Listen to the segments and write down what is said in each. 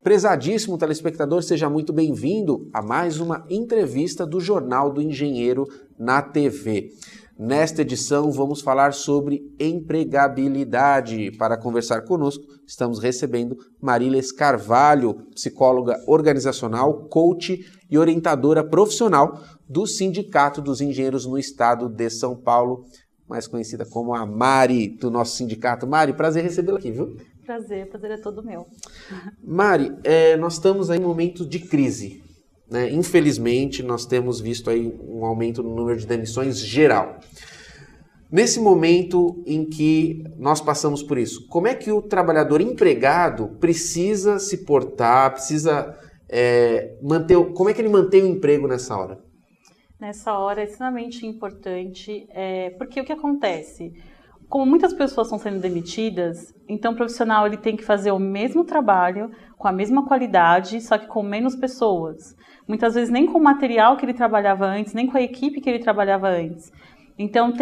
Prezadíssimo telespectador, seja muito bem-vindo a mais uma entrevista do Jornal do Engenheiro na TV. Nesta edição vamos falar sobre empregabilidade. Para conversar conosco, estamos recebendo Mariles Carvalho, psicóloga organizacional, coach e orientadora profissional do Sindicato dos Engenheiros no Estado de São Paulo, mais conhecida como a Mari do nosso sindicato. Mari, prazer recebê-la aqui, viu? Prazer é todo meu. Mari, nós estamos aí em um momento de crise, né? Infelizmente, nós temos visto aí um aumento no número de demissões geral. Nesse momento em que nós passamos por isso, como é que o trabalhador empregado precisa se portar, como é que ele mantém o emprego nessa hora? Nessa hora é extremamente importante, porque o que acontece? Como muitas pessoas estão sendo demitidas, então o profissional ele tem que fazer o mesmo trabalho, com a mesma qualidade, só que com menos pessoas. Muitas vezes nem com o material que ele trabalhava antes, nem com a equipe que ele trabalhava antes. Então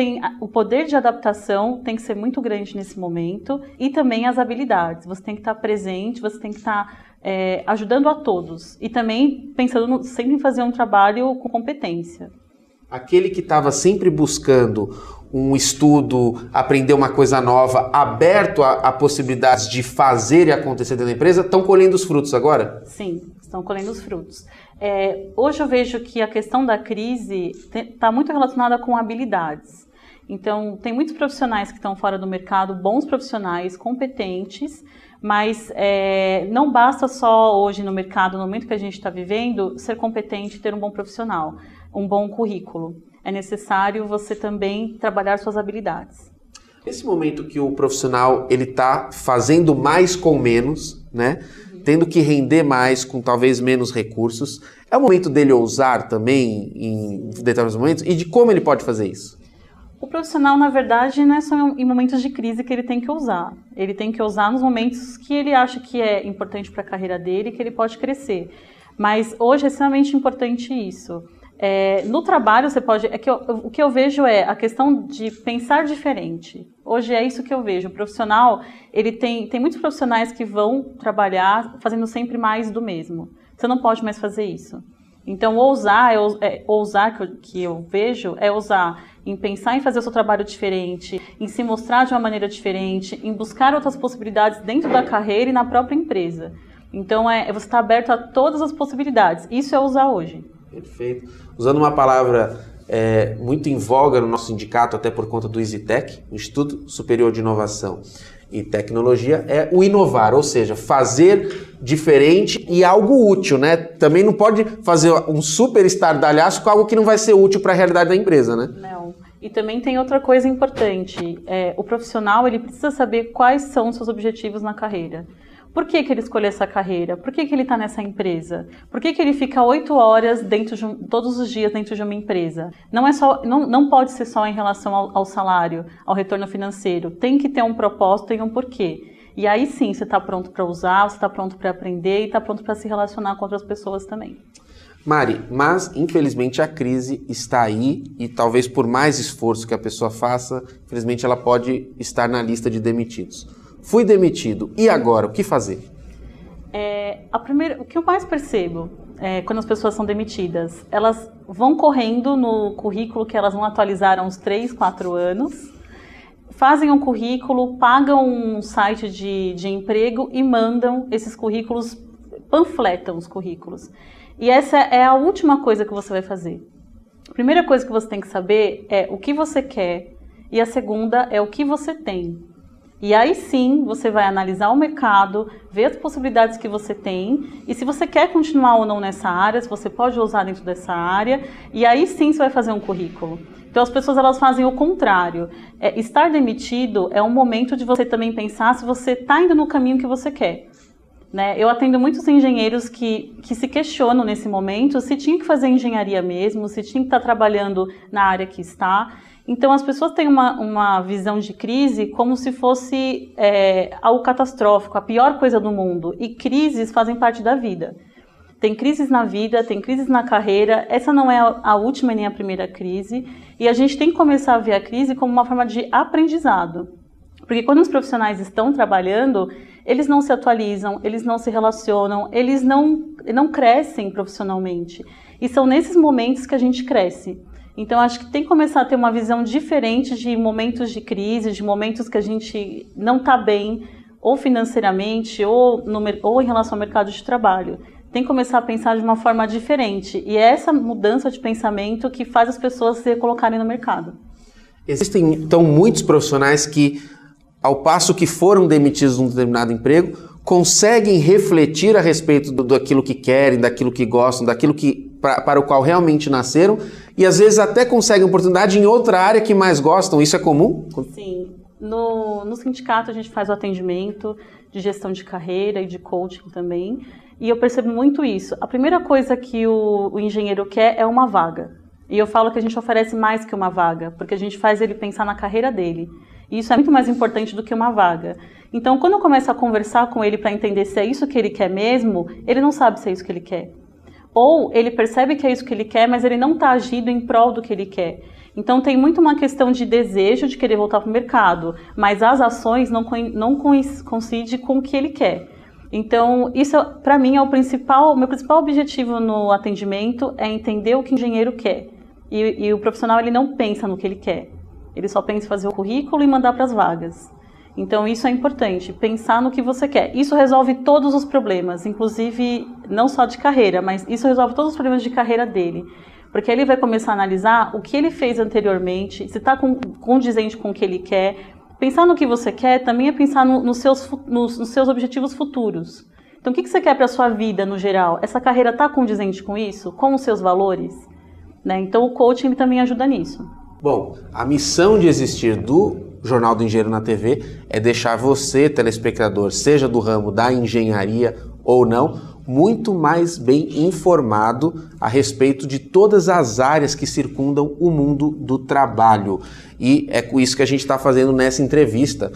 o poder de adaptação tem que ser muito grande nesse momento e também as habilidades. Você tem que estar presente, você tem que estar ajudando a todos e também pensando sempre em fazer um trabalho com competência. Aquele que estava sempre buscando um estudo, aprender uma coisa nova, aberto a possibilidades de fazer e acontecer dentro da empresa, estão colhendo os frutos agora? Sim, estão colhendo os frutos. Hoje eu vejo que a questão da crise está muito relacionada com habilidades. Então, tem muitos profissionais que estão fora do mercado, bons profissionais, competentes, mas não basta só hoje no mercado, no momento que a gente está vivendo, ser competente, ter um bom profissional, um bom currículo. É necessário você também trabalhar suas habilidades. Nesse momento que o profissional ele está fazendo mais com menos, né? Tendo que render mais com talvez menos recursos, é o momento dele ousar também em determinados momentos? E de como ele pode fazer isso? O profissional, na verdade, não é só em momentos de crise que ele tem que ousar. Ele tem que ousar nos momentos que ele acha que é importante para a carreira dele, que ele pode crescer. Mas hoje é extremamente importante isso. No trabalho você pode... o que eu vejo é a questão de pensar diferente. Hoje é isso que eu vejo. O profissional, ele tem muitos profissionais que vão trabalhar fazendo sempre mais do mesmo. Você não pode mais fazer isso. Então, ousar que eu vejo é ousar em pensar em fazer o seu trabalho diferente, em se mostrar de uma maneira diferente, em buscar outras possibilidades dentro da carreira e na própria empresa. Então, você está aberto a todas as possibilidades. Isso é ousar hoje. Perfeito. Usando uma palavra muito em voga no nosso sindicato, até por conta do ISITEC, Instituto Superior de Inovação e Tecnologia, é o inovar, ou seja, fazer diferente e algo útil, né? Também não pode fazer um super estardalhaço com algo que não vai ser útil para a realidade da empresa, né? Não. E também tem outra coisa importante. O profissional ele precisa saber quais são os seus objetivos na carreira. Por que ele escolheu essa carreira? Por que ele está nessa empresa? Por que ele fica 8 horas todos os dias dentro de uma empresa? Não pode ser só em relação ao salário, ao retorno financeiro. Tem que ter um propósito e um porquê. E aí sim, você está pronto para usar, você está pronto para aprender e está pronto para se relacionar com outras pessoas também. Mari, mas infelizmente a crise está aí e talvez por mais esforço que a pessoa faça, infelizmente ela pode estar na lista de demitidos. Fui demitido, e agora? O que fazer? O que eu mais percebo quando as pessoas são demitidas, elas vão correndo no currículo que elas não atualizaram há uns 3, 4 anos, fazem um currículo, pagam um site de emprego e mandam esses currículos, panfletam os currículos. E essa é a última coisa que você vai fazer. A primeira coisa que você tem que saber é o que você quer e a segunda é o que você tem. E aí sim, você vai analisar o mercado, ver as possibilidades que você tem e se você quer continuar ou não nessa área, se você pode usar dentro dessa área, e aí sim você vai fazer um currículo. Então as pessoas elas fazem o contrário. Estar demitido é um momento de você também pensar se você está indo no caminho que você quer. Né? Eu atendo muitos engenheiros que se questionam nesse momento se tinha que fazer engenharia mesmo, se tinha que estar trabalhando na área que está. Então, as pessoas têm uma visão de crise como se fosse algo catastrófico, a pior coisa do mundo. E crises fazem parte da vida. Tem crises na vida, tem crises na carreira. Essa não é a última nem a primeira crise. E a gente tem que começar a ver a crise como uma forma de aprendizado. Porque quando os profissionais estão trabalhando, eles não se atualizam, eles não se relacionam, eles não crescem profissionalmente. E são nesses momentos que a gente cresce. Então, acho que tem que começar a ter uma visão diferente de momentos de crise, de momentos que a gente não está bem, ou financeiramente, ou em relação ao mercado de trabalho. Tem que começar a pensar de uma forma diferente. E é essa mudança de pensamento que faz as pessoas se colocarem no mercado. Existem, então, muitos profissionais que, ao passo que foram demitidos de um determinado emprego, conseguem refletir a respeito daquilo que querem, daquilo que gostam, daquilo para o qual realmente nasceram, e às vezes até conseguem oportunidade em outra área que mais gostam. Isso é comum? Sim. No sindicato a gente faz o atendimento de gestão de carreira e de coaching também, e eu percebo muito isso. A primeira coisa que o engenheiro quer é uma vaga. E eu falo que a gente oferece mais que uma vaga, porque a gente faz ele pensar na carreira dele. E isso é muito mais importante do que uma vaga. Então, quando eu começo a conversar com ele para entender se é isso que ele quer mesmo, ele não sabe se é isso que ele quer. Ou ele percebe que é isso que ele quer, mas ele não está agindo em prol do que ele quer. Então, tem muito uma questão de desejo de querer voltar para o mercado, mas as ações não coincidem com o que ele quer. Então, isso, para mim, é meu principal objetivo no atendimento, é entender o que o engenheiro quer. E o profissional, ele não pensa no que ele quer. Ele só pensa em fazer o currículo e mandar para as vagas. Então, isso é importante, pensar no que você quer. Isso resolve todos os problemas, inclusive, não só de carreira, mas isso resolve todos os problemas de carreira dele. Porque ele vai começar a analisar o que ele fez anteriormente, se está condizente com o que ele quer. Pensar no que você quer também é pensar nos seus objetivos futuros. Então, o que você quer para a sua vida, no geral? Essa carreira está condizente com isso? Com os seus valores? Né? Então, o coaching também ajuda nisso. Bom, a missão de existir do Jornal do Engenheiro na TV é deixar você, telespectador, seja do ramo da engenharia ou não, muito mais bem informado a respeito de todas as áreas que circundam o mundo do trabalho. E é com isso que a gente está fazendo nessa entrevista.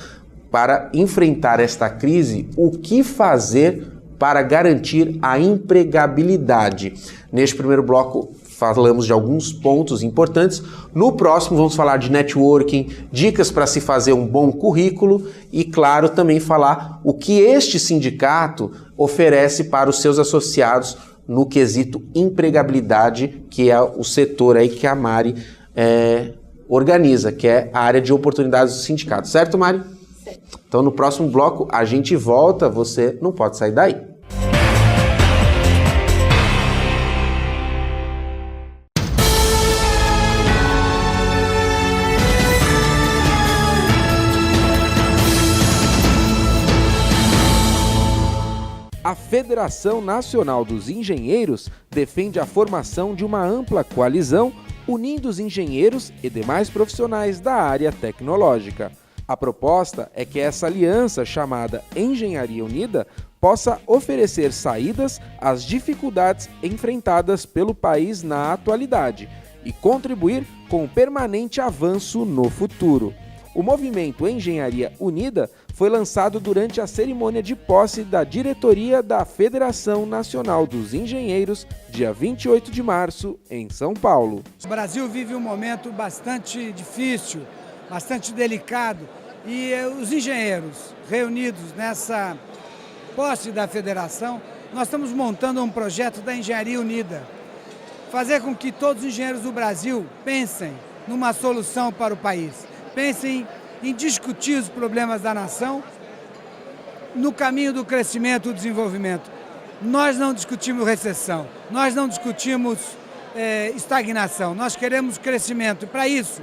Para enfrentar esta crise, o que fazer para garantir a empregabilidade? Neste primeiro bloco, falamos de alguns pontos importantes. No próximo, vamos falar de networking, dicas para se fazer um bom currículo e, claro, também falar o que este sindicato oferece para os seus associados no quesito empregabilidade, que é o setor aí que a Mari organiza, que é a área de oportunidades do sindicato. Certo, Mari? Certo. Então, no próximo bloco, a gente volta. Você não pode sair daí. A Federação Nacional dos Engenheiros defende a formação de uma ampla coalizão unindo os engenheiros e demais profissionais da área tecnológica. A proposta é que essa aliança, chamada Engenharia Unida, possa oferecer saídas às dificuldades enfrentadas pelo país na atualidade e contribuir com o permanente avanço no futuro. O movimento Engenharia Unida foi lançado durante a cerimônia de posse da diretoria da Federação Nacional dos Engenheiros, dia 28 de março, em São Paulo. O Brasil vive um momento bastante difícil, bastante delicado, e os engenheiros reunidos nessa posse da federação, nós estamos montando um projeto da Engenharia Unida. Fazer com que todos os engenheiros do Brasil pensem numa solução para o país. Pensem em discutir os problemas da nação no caminho do crescimento e do desenvolvimento. Nós não discutimos recessão, nós não discutimos estagnação, nós queremos crescimento. Para isso,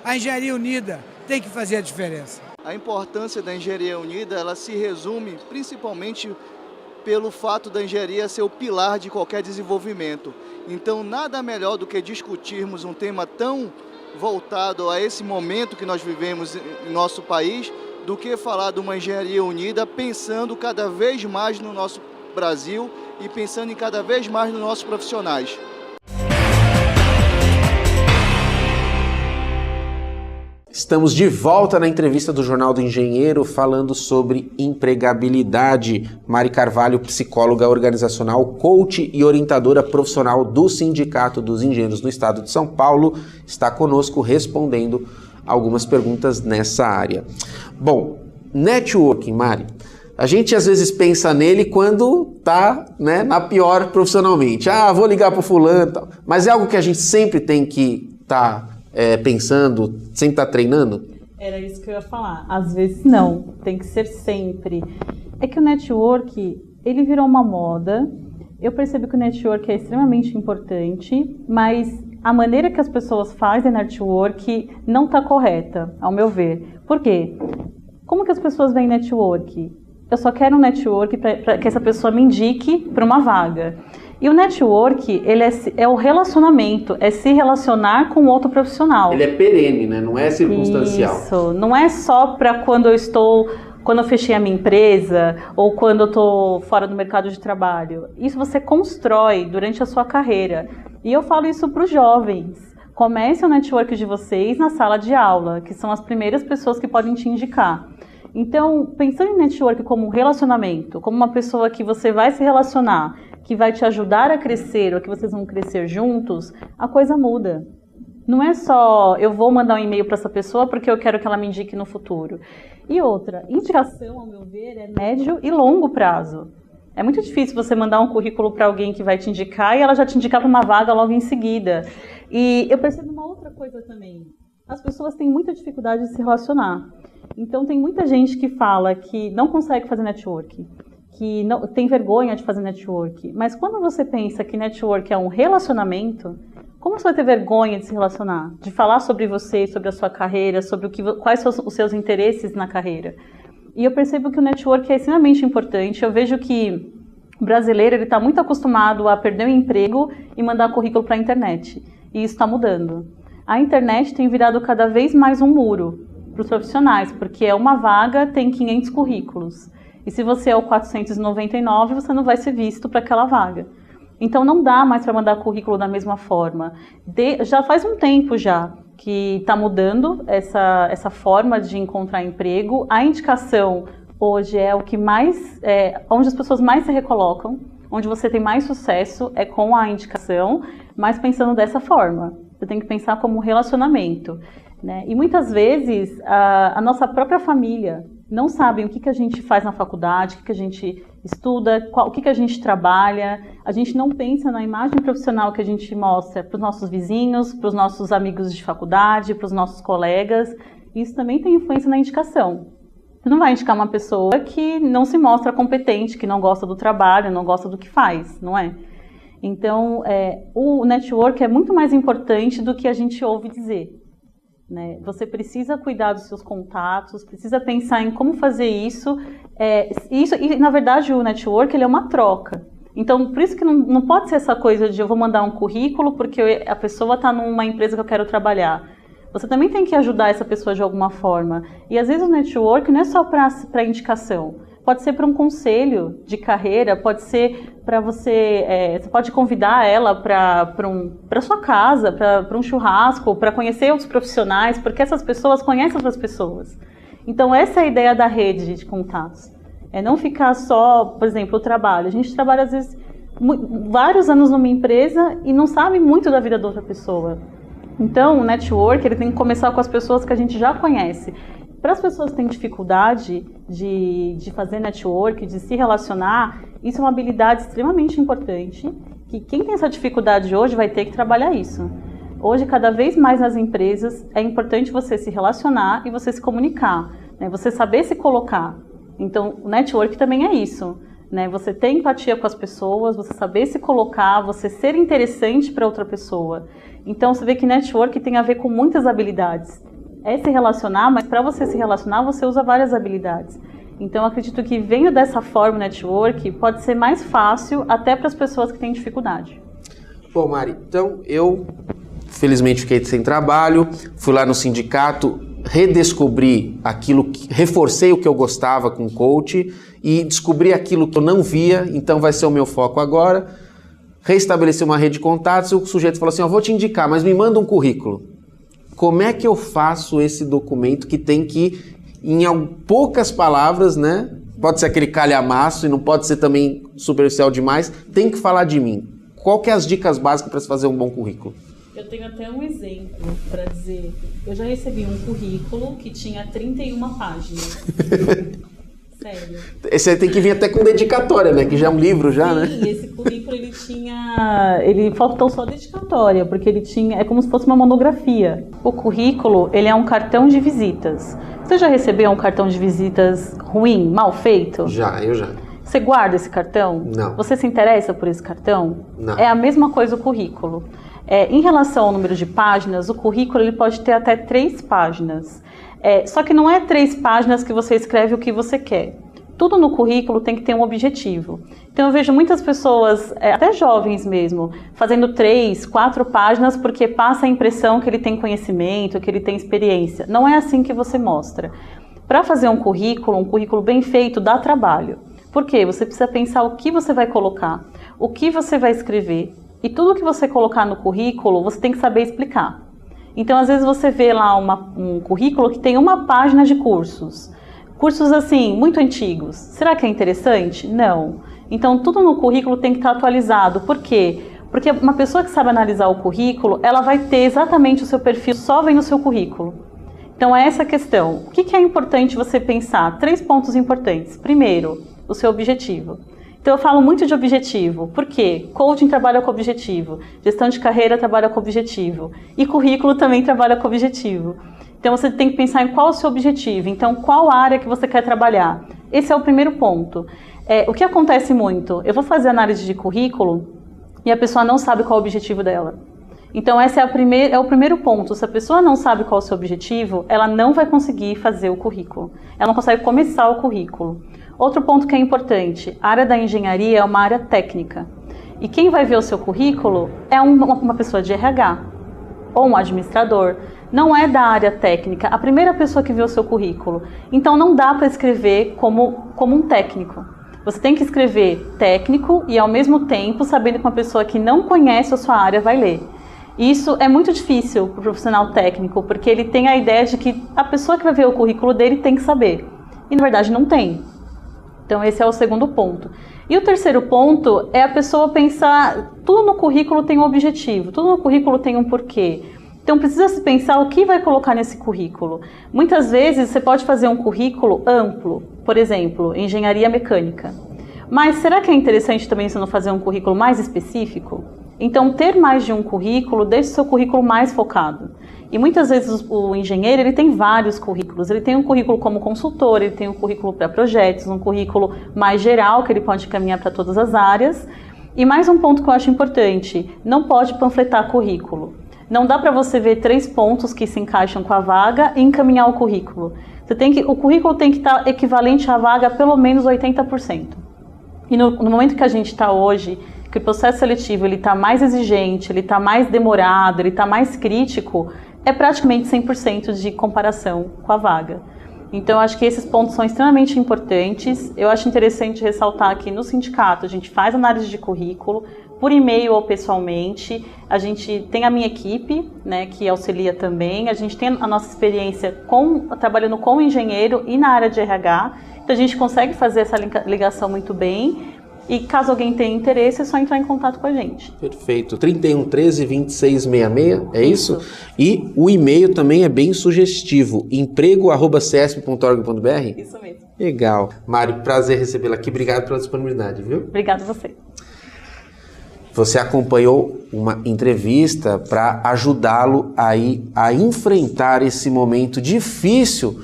a Engenharia Unida tem que fazer a diferença. A importância da Engenharia Unida, ela se resume principalmente pelo fato da engenharia ser o pilar de qualquer desenvolvimento. Então, nada melhor do que discutirmos um tema tão voltado a esse momento que nós vivemos em nosso país, do que falar de uma engenharia unida, pensando cada vez mais no nosso Brasil e pensando em cada vez mais nos nossos profissionais. Estamos de volta na entrevista do Jornal do Engenheiro falando sobre empregabilidade. Mari Carvalho, psicóloga organizacional, coach e orientadora profissional do Sindicato dos Engenheiros no Estado de São Paulo, está conosco respondendo algumas perguntas nessa área. Bom, networking, Mari. A gente às vezes pensa nele quando tá, né, na pior profissionalmente. Vou ligar pro fulano e tal. Mas é algo que a gente sempre tem que estar pensando, sempre estar treinando? Era isso que eu ia falar. Às vezes não, tem que ser sempre. É que o network, ele virou uma moda. Eu percebo que o network é extremamente importante, mas a maneira que as pessoas fazem network não está correta, ao meu ver. Por quê? Como que as pessoas veem network? Eu só quero um network para que essa pessoa me indique para uma vaga. E o network, ele é o relacionamento, é se relacionar com outro profissional. Ele é perene, né? Não é circunstancial. Isso, não é só para quando eu fechei a minha empresa ou quando eu estou fora do mercado de trabalho. Isso você constrói durante a sua carreira. E eu falo isso para os jovens. Comece o network de vocês na sala de aula, que são as primeiras pessoas que podem te indicar. Então, pensando em network como um relacionamento, como uma pessoa que você vai se relacionar, que vai te ajudar a crescer ou que vocês vão crescer juntos, a coisa muda. Não é só eu vou mandar um e-mail para essa pessoa porque eu quero que ela me indique no futuro. E outra, indicação, ao meu ver, é médio e longo prazo. É muito difícil você mandar um currículo para alguém que vai te indicar e ela já te indicar para uma vaga logo em seguida. E eu percebo uma outra coisa também. As pessoas têm muita dificuldade de se relacionar. Então, tem muita gente que fala que não consegue fazer network, que não, tem vergonha de fazer network. Mas quando você pensa que network é um relacionamento, como você vai ter vergonha de se relacionar? De falar sobre você, sobre a sua carreira, sobre quais são os seus interesses na carreira? E eu percebo que o network é extremamente importante. Eu vejo que o brasileiro está muito acostumado a perder o emprego e mandar currículo para a internet. E isso está mudando. A internet tem virado cada vez mais um muro para os profissionais, porque uma vaga tem 500 currículos. E se você é o 499, você não vai ser visto para aquela vaga. Então não dá mais para mandar currículo da mesma forma. Já faz um tempo já que está mudando essa forma de encontrar emprego. A indicação hoje é o que mais, onde as pessoas mais se recolocam, onde você tem mais sucesso é com a indicação, mas pensando dessa forma. Você tem que pensar como um relacionamento. Né? E muitas vezes a nossa própria família não sabe o que a gente faz na faculdade, o que a gente estuda, o que a gente trabalha. A gente não pensa na imagem profissional que a gente mostra para os nossos vizinhos, para os nossos amigos de faculdade, para os nossos colegas. Isso também tem influência na indicação. Você não vai indicar uma pessoa que não se mostra competente, que não gosta do trabalho, não gosta do que faz, não é? Então, o network é muito mais importante do que a gente ouve dizer. Né? Você precisa cuidar dos seus contatos, precisa pensar em como fazer isso. E, na verdade, o network ele é uma troca. Então, por isso que não pode ser essa coisa de eu vou mandar um currículo porque a pessoa está numa empresa que eu quero trabalhar. Você também tem que ajudar essa pessoa de alguma forma. E, às vezes, o network não é só para indicação. Pode ser para um conselho de carreira, pode ser para você pode convidar ela para sua casa, para um churrasco, para conhecer outros profissionais, porque essas pessoas conhecem outras pessoas. Então, essa é a ideia da rede de contatos. É não ficar só, por exemplo, o trabalho. A gente trabalha, às vezes, vários anos numa empresa e não sabe muito da vida da outra pessoa. Então, o network ele tem que começar com as pessoas que a gente já conhece. Para as pessoas que têm dificuldade de fazer network, de se relacionar, isso é uma habilidade extremamente importante, que quem tem essa dificuldade hoje vai ter que trabalhar isso. Hoje, cada vez mais nas empresas, é importante você se relacionar e você se comunicar, né? Você saber se colocar. Então, o network também é isso, né? Você ter empatia com as pessoas, você saber se colocar, você ser interessante para outra pessoa. Então, você vê que network tem a ver com muitas habilidades. É se relacionar, mas para você se relacionar, você usa várias habilidades. Então, eu acredito que vendo dessa forma o network, pode ser mais fácil até para as pessoas que têm dificuldade. Bom, Mari, então eu felizmente fiquei sem trabalho, fui lá no sindicato, redescobri reforcei o que eu gostava com o coach e descobri aquilo que eu não via, então vai ser o meu foco agora. Restabeleci uma rede de contatos e o sujeito falou assim, eu vou te indicar, mas me manda um currículo. Como é que eu faço esse documento que tem que, em poucas palavras, né? Pode ser aquele calhamaço e não pode ser também superficial demais, tem que falar de mim. Qual que é as dicas básicas para se fazer um bom currículo? Eu tenho até um exemplo para dizer. Eu já recebi um currículo que tinha 31 páginas. Sério. Esse aí tem que vir até com dedicatória, né? Que já é um livro já, né? Sim, esse currículo ele faltou só dedicatória, porque ele tinha, é como se fosse uma monografia. O currículo, ele é um cartão de visitas. Você já recebeu um cartão de visitas ruim, mal feito? Eu já. Você guarda esse cartão? Não. Você se interessa por esse cartão? Não. É a mesma coisa o currículo. Em relação ao número de páginas, o currículo ele pode ter até 3 páginas. Só que não é 3 páginas que você escreve o que você quer. Tudo no currículo tem que ter um objetivo. Então eu vejo muitas pessoas, até jovens mesmo, fazendo 3, 4 páginas porque passa a impressão que ele tem conhecimento, que ele tem experiência. Não é assim que você mostra. Para fazer um currículo bem feito dá trabalho. Por quê? Você precisa pensar o que você vai colocar, o que você vai escrever. E tudo que você colocar no currículo, você tem que saber explicar. Então, às vezes você vê lá um currículo que tem 1 página de cursos. Cursos, assim, muito antigos. Será que é interessante? Não. Então, tudo no currículo tem que estar atualizado. Por quê? Porque uma pessoa que sabe analisar o currículo, ela vai ter exatamente o seu perfil, só vem no seu currículo. Então, é essa a questão. O que é importante você pensar? 3 pontos importantes. Primeiro, o seu objetivo. Então eu falo muito de objetivo, por quê? Coaching trabalha com objetivo, gestão de carreira trabalha com objetivo e currículo também trabalha com objetivo. Então você tem que pensar em qual é o seu objetivo, então qual área que você quer trabalhar. Esse é o primeiro ponto. O que acontece muito? Eu vou fazer análise de currículo e a pessoa não sabe qual é o objetivo dela. Então esse é o primeiro ponto. Se a pessoa não sabe qual é o seu objetivo, ela não vai conseguir fazer o currículo. Ela não consegue começar o currículo. Outro ponto que é importante, a área da engenharia é uma área técnica. E quem vai ver o seu currículo é uma pessoa de RH ou um administrador. Não é da área técnica, a primeira pessoa que vê o seu currículo. Então não dá para escrever como um técnico. Você tem que escrever técnico e ao mesmo tempo sabendo que uma pessoa que não conhece a sua área vai ler. Isso é muito difícil para o profissional técnico, porque ele tem a ideia de que a pessoa que vai ver o currículo dele tem que saber. E na verdade não tem. Então esse é o segundo ponto. E o terceiro ponto é a pessoa pensar, tudo no currículo tem um objetivo, tudo no currículo tem um porquê. Então precisa se pensar o que vai colocar nesse currículo. Muitas vezes você pode fazer um currículo amplo, por exemplo, engenharia mecânica. Mas será que é interessante também você não fazer um currículo mais específico? Então ter mais de um currículo deixa o seu currículo mais focado. E muitas vezes o engenheiro ele tem vários currículos. Ele tem um currículo como consultor, ele tem um currículo para projetos, um currículo mais geral que ele pode caminhar para todas as áreas. E mais um ponto que eu acho importante, não pode panfletar currículo. Não dá para você ver 3 pontos que se encaixam com a vaga e encaminhar o currículo. O currículo tem que estar equivalente à vaga a pelo menos 80%. E no momento que a gente está hoje, que o processo seletivo está mais exigente, ele está mais demorado, ele está mais crítico, é praticamente 100% de comparação com a vaga. Então, eu acho que esses pontos são extremamente importantes. Eu acho interessante ressaltar que no sindicato a gente faz análise de currículo, por e-mail ou pessoalmente. A gente tem a minha equipe, né, que auxilia também. A gente tem a nossa experiência trabalhando com engenheiro e na área de RH. Então, a gente consegue fazer essa ligação muito bem. E caso alguém tenha interesse, é só entrar em contato com a gente. Perfeito. 31 13 26 66, é isso? E o e-mail também é bem sugestivo, emprego@cesp.org.br? Isso mesmo. Legal. Mário, prazer recebê-la aqui. Obrigado pela disponibilidade, viu? Obrigada a você. Você acompanhou uma entrevista para ajudá-lo aí a enfrentar esse momento difícil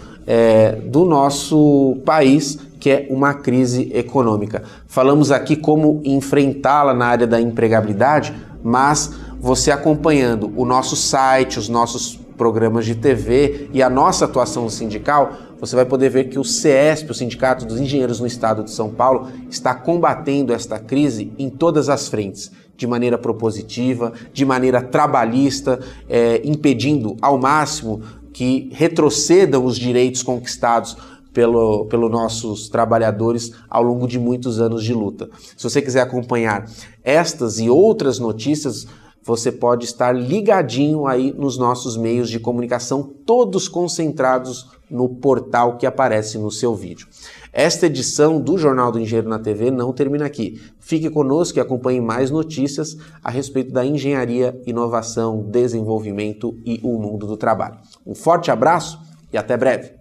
do nosso país, que é uma crise econômica. Falamos aqui como enfrentá-la na área da empregabilidade, mas você acompanhando o nosso site, os nossos programas de TV e a nossa atuação sindical, você vai poder ver que o CESP, o Sindicato dos Engenheiros no Estado de São Paulo, está combatendo esta crise em todas as frentes, de maneira propositiva, de maneira trabalhista, impedindo ao máximo que retrocedam os direitos conquistados pelos nossos trabalhadores ao longo de muitos anos de luta. Se você quiser acompanhar estas e outras notícias, você pode estar ligadinho aí nos nossos meios de comunicação, todos concentrados no portal que aparece no seu vídeo. Esta edição do Jornal do Engenheiro na TV não termina aqui. Fique conosco e acompanhe mais notícias a respeito da engenharia, inovação, desenvolvimento e o mundo do trabalho. Um forte abraço e até breve!